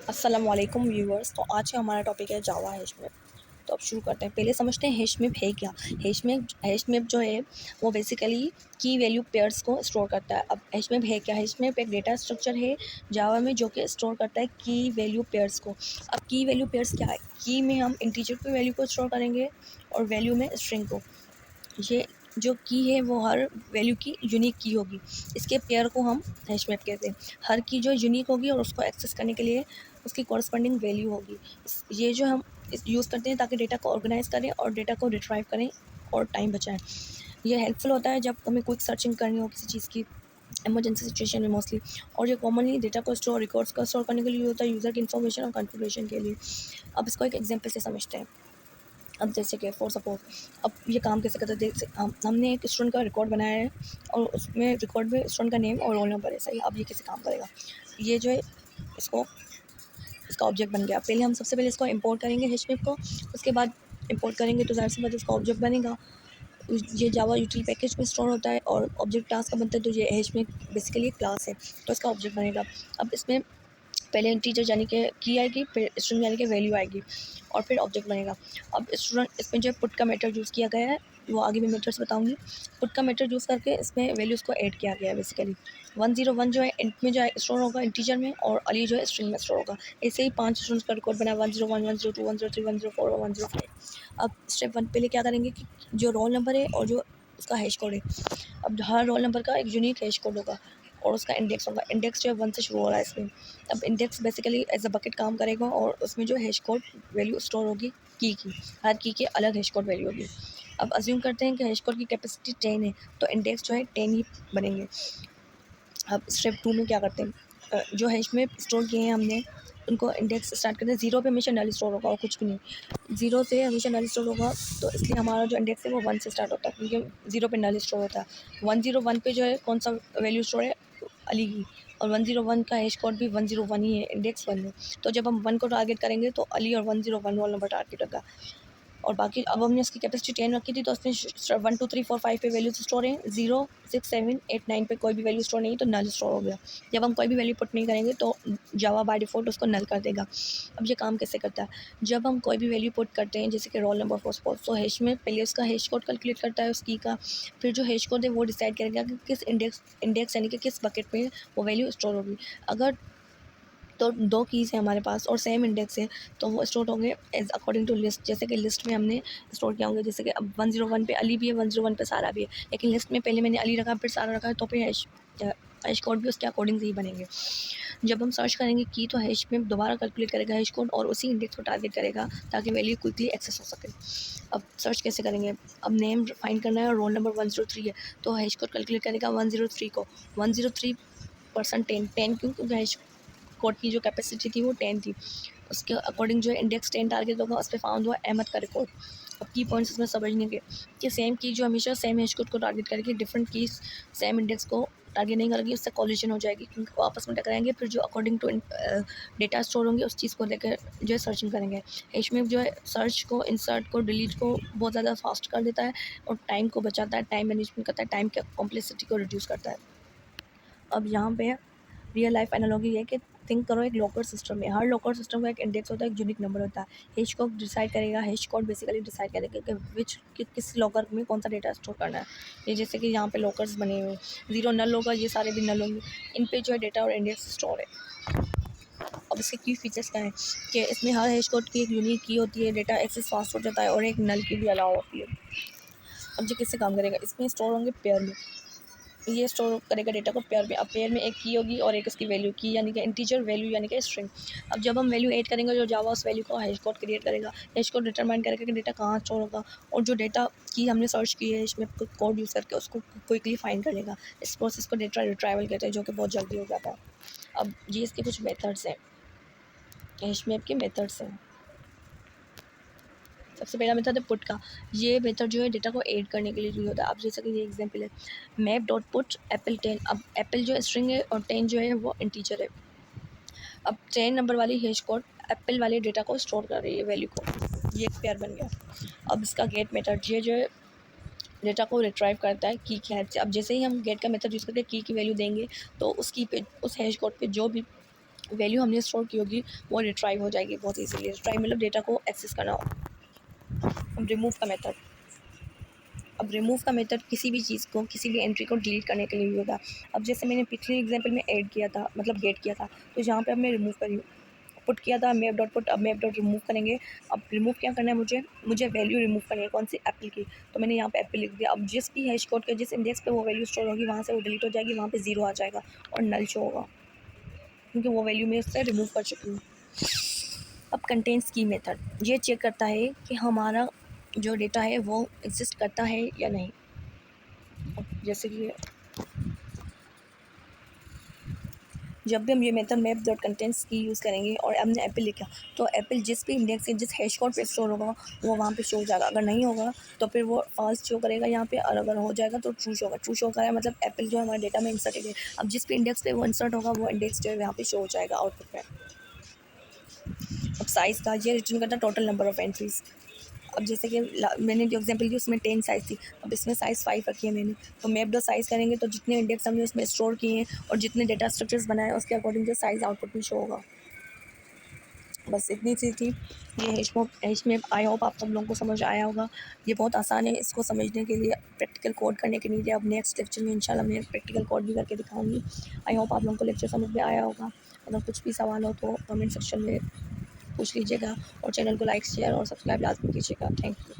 अस्सलामुअलैकुम व्यूअर्स। तो आज का हमारा टॉपिक है जावा हैशमैप। तो अब शुरू करते हैं। पहले समझते हैं हैशमैप है क्या। हैशमैप जो है वो बेसिकली की वैल्यू पेयर्स को स्टोर करता है। अब हैशमैप है क्या। हैशमैप एक डेटा स्ट्रक्चर है जावा में जो कि स्टोर करता है की वैल्यू पेयर्स को। अब की वैल्यू पेयर्स क्या है। की में हम इंटीजर की वैल्यू को स्टोर करेंगे और वैल्यू में स्ट्रिंग को। ये जो की है वो हर वैल्यू की यूनिक की होगी। इसके पेयर को हम हैशमैप कहते हैं। हर की जो यूनिक होगी और उसको एक्सेस करने के लिए उसकी कॉरस्पॉन्डिंग वैल्यू होगी। ये जो हम यूज़ करते हैं ताकि डेटा को ऑर्गेनाइज करें और डेटा को रिट्राइव करें और टाइम बचाएं। ये हेल्पफुल होता है जब हमें क्विक सर्चिंग करनी हो किसी चीज़ की इमरजेंसी सिचुएशन में मोस्टली। और ये कॉमनली डेटा को स्टोर रिकॉर्ड्स को स्टोर करने के लिए होता है, यूज़र की इन्फॉर्मेशन और कॉन्फ़िगरेशन के लिए। अब इसको एक एग्जांपल से समझते हैं। अब जैसे कि फॉर सपोज अब ये काम कैसे करते हैं। देख हमने एक स्टूडेंट का रिकॉर्ड बनाया है और उसमें रिकॉर्ड में स्टूडेंट का नेम और रोल नंबर है, सही। अब ये कैसे काम करेगा। ये जो है इसको इसका ऑब्जेक्ट बन गया। पहले हम सबसे पहले इसको इंपोर्ट करेंगे हैशमैप को। उसके बाद इंपोर्ट करेंगे तो ज़ाहिर सी बात है इसका ऑब्जेक्ट बनेगा। ये जावा यूटिल पैकेज में स्टोर होता है और ऑब्जेक्ट क्लास का बनता है। तो ये हैशमैप बेसिकली क्लास है तो इसका ऑब्जेक्ट बनेगा। अब इसमें पहले इंटीजर यानी कि की आएगी, फिर स्ट्रिंग यानी कि वैल्यू आएगी और फिर ऑब्जेक्ट बनेगा। अब स्टूडेंट इसमें जो पुट का मेथड यूज़ किया गया है वो आगे मैं मेथड्स बताऊंगी। पुट का मेथड यूज़ करके इसमें वैल्यूज़ को ऐड किया गया है। बेसिकली 101 जो है इंट में जो है स्टोर होगा इंटीजर में, और अली जो है स्ट्रिंग में स्टोर होगा। ऐसे ही 5 स्टूडेंट्स का रिकॉर्ड बना 101 102 103 104 और 105। अब स्टेप 1 पहले क्या करेंगे कि जो रोल नंबर है और जो उसका हैश कोड है। अब हर रोल नंबर का एक यूनिक हैश कोड होगा और उसका इंडेक्स होगा। इंडेक्स जो है 1 से शुरू हो रहा है इसमें। अब index basically as a bucket काम करेगा और उसमें जो हैश कोड वैल्यू स्टोर होगी की हर की के अलग हैश कोड वैल्यू होगी। अब अज्यूम करते हैं कि हैश कोड की कैपेसिटी 10 है तो इंडेक्स जो है 10 ही बनेंगे। अब स्टेप 2 में क्या करते हैं। जो हैश में स्टोर किए हैं हमने उनको इंडेक्स स्टार्ट करते हैं। जीरो पे हमेशा नल स्टोर होगा और कुछ भी नहीं। जीरो से हमेशा नल स्टोर होगा तो इसलिए हमारा जो इंडेक्स है वो 1 से स्टार्ट होता है क्योंकि जीरो पे नल स्टोर होता है। 101 पे जो है कौन सा वैल्यू स्टोर है, अली की। और 101 का हैश कोड भी 101 ही है, इंडेक्स 1 है। तो जब हम 1 को टारगेट करेंगे तो अली और 101 रोल नंबर टारगेट होगा। और बाकी अब हमने इसकी कैपेसिटी 10 रखी थी तो उसमें 1 2 3 4 5 पे वैल्यूज स्टोर हैं। 0 6 7 8 9 पे कोई भी वैल्यू स्टोर नहीं है तो नल स्टोर हो गया। जब हम कोई भी वैल्यू पुट नहीं करेंगे तो जावा बाय डिफ़ॉल्ट उसको नल कर देगा। अब ये काम कैसे करता है। जब हम कोई भी वैल्यू पुट करते हैं जैसे कि रोल नंबर फॉर सपोज, तो हैश में पहले उसका हैश कोड कैलकुलेट करता है उस की का। फिर जो हैश कोड है वो डिसाइड करेगा कि किस इंडेक्स यानी कि किस बकेट में वो वैल्यू स्टोर होगी। अगर तो 2 कीज़ हैं हमारे पास और सेम इंडेक्स है तो वो स्टोर होंगे एज़ अकॉर्डिंग टू लिस्ट। जैसे कि लिस्ट में हमने स्टोर किया होंगे, जैसे कि अब 101 पे अली भी है, 101 पे सारा भी है, लेकिन लिस्ट में पहले मैंने अली रखा फिर सारा रखा है तो फिर हैश कोड भी उसके अकॉर्डिंग से ही बनेंगे। जब हम सर्च करेंगे की तो हैश में दोबारा कैलकुलेट करेगा हैश कोड और उसी इंडेक्स को टारगेट करेगा ताकि वैल्यू क्विकली एक्सेस हो सके। अब सर्च कैसे करेंगे। अब नेम फाइंड करना है और रोल नंबर 103 है तो हैश कोड कैलकुलेट करेगा 103 को। 103% 10 क्यों, क्योंकि हैश कोड की जो कैपेसिटी थी वो 10 थी। उसके अकॉर्डिंग जो है इंडेक्स 10 टारगेट होगा, उस पे फाउंड हुआ अहमद का रिकॉर्ड। अब की पॉइंट्स इसमें समझने के कि सेम की जो हमेशा सेम हैश कोड को टारगेट करेगी, डिफरेंट कीज सेम इंडेक्स को टारगेट नहीं करेगी, उससे कॉलिजन हो जाएगी क्योंकि वो आपस में टकराएंगे। फिर जो अकॉर्डिंग टू डेटा स्टोर होंगे उस चीज़ को लेकर जो है सर्चिंग करेंगे। हैश में जो है सर्च को, इंसर्ट को, डिलीट को बहुत ज़्यादा फास्ट कर देता है और टाइम को बचाता है, टाइम मैनेजमेंट करता है, टाइम के कॉम्प्लेक्सिटी को रिड्यूस करता है। अब यहाँ पे रियल लाइफ एनालॉजी है कि थिंक करो एक लॉकर सिस्टम में। हर लॉकर सिस्टम का एक इंडेक्स होता है, एक यूनिक नंबर होता है। हैश कोड डिसाइड करेगा, हैश कोड बेसिकली डिसाइड करेगा कि किस लॉकर में कौन सा डेटा स्टोर करना है। ये जैसे कि यहाँ पे लॉकर्स बने हुए हैं, 0 नल होगा, ये सारे भी नल होंगे, इन पे जो है डेटा और इंडेक्स स्टोर है। अब इसके की फीचर्स क्या है कि इसमें हर हैश कोड की एक यूनिक की होती है, डेटा एक्सेस फास्ट हो जाता है और एक नल की भी अलाउ होती है। अब ये किससे काम करेगा, इसमें स्टोर होंगे पेयर में। ये स्टोर करेगा डेटा को पेयर में। अब पेयर में एक की होगी और एक उसकी वैल्यू की यानी कि इंटीजर, वैल्यू यानी कि स्ट्रिंग। अब जब हम वैल्यू ऐड करेंगे जो जावा उस वैल्यू को हैश कोड क्रिएट करेगा, हैश कोड डिटरमाइन करेगा कि डेटा कहाँ स्टोर होगा और जो डेटा की हमने सर्च की है इसमें कोड यूज़ करके उसको क्विकली फाइंड कर लेगा। इस प्रोसेस को डेटा रिट्राइवल कहते हैं जो कि बहुत जल्दी हो जाता है। अब ये इसके कुछ मेथड्स हैं, हैश मैप के मेथड्स हैं। सबसे पहला मेथड है पुट का। ये मेथड जो है डेटा को ऐड करने के लिए यूज होता है। आप जैसे कि ये एग्जांपल है मैप डॉट पुट एप्पल 10। अब एप्पल जो स्ट्रिंग है और 10 जो है वो इंटीजर है। अब 10 नंबर वाली हैश कोड एप्पल वाले डेटा को स्टोर कर रही है वैल्यू को, ये एक पेयर बन गया। अब इसका गेट मेथड ये जो है डेटा को रिट्राइव करता है की हेल्प से। अब जैसे ही हम गेट का मेथड यूज़ करके की वैल्यू देंगे तो उस की पे, उस हैश कोड पे जो भी वैल्यू हमने स्टोर की होगी वो रिट्राइव हो जाएगी बहुत ईजीली। रिट्राइव मतलब डेटा को एक्सेस करना। अब रिमूव का मेथड, अब रिमूव का मेथड किसी भी चीज़ को, किसी भी एंट्री को डिलीट करने के लिए भी होता है। अब जैसे मैंने पिछले एग्जांपल में ऐड किया था, मतलब गेट किया था, तो यहाँ पे अब मैं रिमूव करी, पुट किया था मैप डॉट पुट, अब मैप डॉट रिमूव करेंगे। अब रिमूव क्या करना है, मुझे वैल्यू रिमूव करनी है, कौन सी, एप्पल की। तो मैंने यहाँ पे एप्पल लिख दिया। अब जिस भी हैश कोड के जिस इंडेक्स पे वो वैल्यू स्टोर होगी वहाँ से वो डिलीट हो जाएगी, वहाँ पे 0 आ जाएगा और नल शो होगा, क्योंकि वो वैल्यू मैं उससे रिमूव कर चुकी हूँ। अब कंटेंट्स की मेथड ये चेक करता है कि हमारा जो डेटा है वो एग्जिस्ट करता है या नहीं। जैसे कि जब भी हम ये मेथड मैप डॉट कंटेंट्स की यूज़ करेंगे और हमने एप्पल लिखा, तो एप्पल जिस भी इंडेक्स से जिस हैश कोड पे स्टोर होगा वो वहाँ पे शो हो जाएगा। अगर नहीं होगा तो फिर वो फॉल्स शो करेगा यहाँ पे, और अगर हो जाएगा तो ट्रू शो होगा। ट्रू शो करा मतलब एप्पल जो है हमारे डेटा में इंसर्टेड है। अब जिस भी इंडेक्स पे वो इंसर्ट होगा वो इंडेक्स जो है यहाँ पे शो हो जाएगा आउटपुट में। अब साइज़ का ये रिटर्न करता है टोटल नंबर ऑफ़ एंट्रीज़। अब जैसे कि मैंने जो एग्जांपल दी उसमें 10 साइज़ थी, अब इसमें साइज़ 5 रखी है मैंने, तो मैप डॉट साइज़ करेंगे तो जितने इंडेक्स हमने उसमें स्टोर किए हैं और जितने डेटा स्ट्रक्चर्स बनाए उसके अकॉर्डिंग जो साइज़ आउटपुट में शो होगा। बस इतनी सी थी ये हैश मैप। आई होप आप सब लोगों को समझ आया होगा। ये बहुत आसान है, इसको समझने के लिए प्रैक्टिकल कोड करने की नीड है। अब नेक्स्ट लेक्चर में इंशाल्लाह मैं प्रैक्टिकल कोड भी करके दिखाऊंगी। आई होप आप लोगों को लेक्चर समझ में आया होगा। अगर कुछ भी सवाल हो तो कमेंट सेक्शन में पूछ लीजिएगा, और चैनल को लाइक शेयर और सब्सक्राइब लाजमी कीजिएगा। Thank you.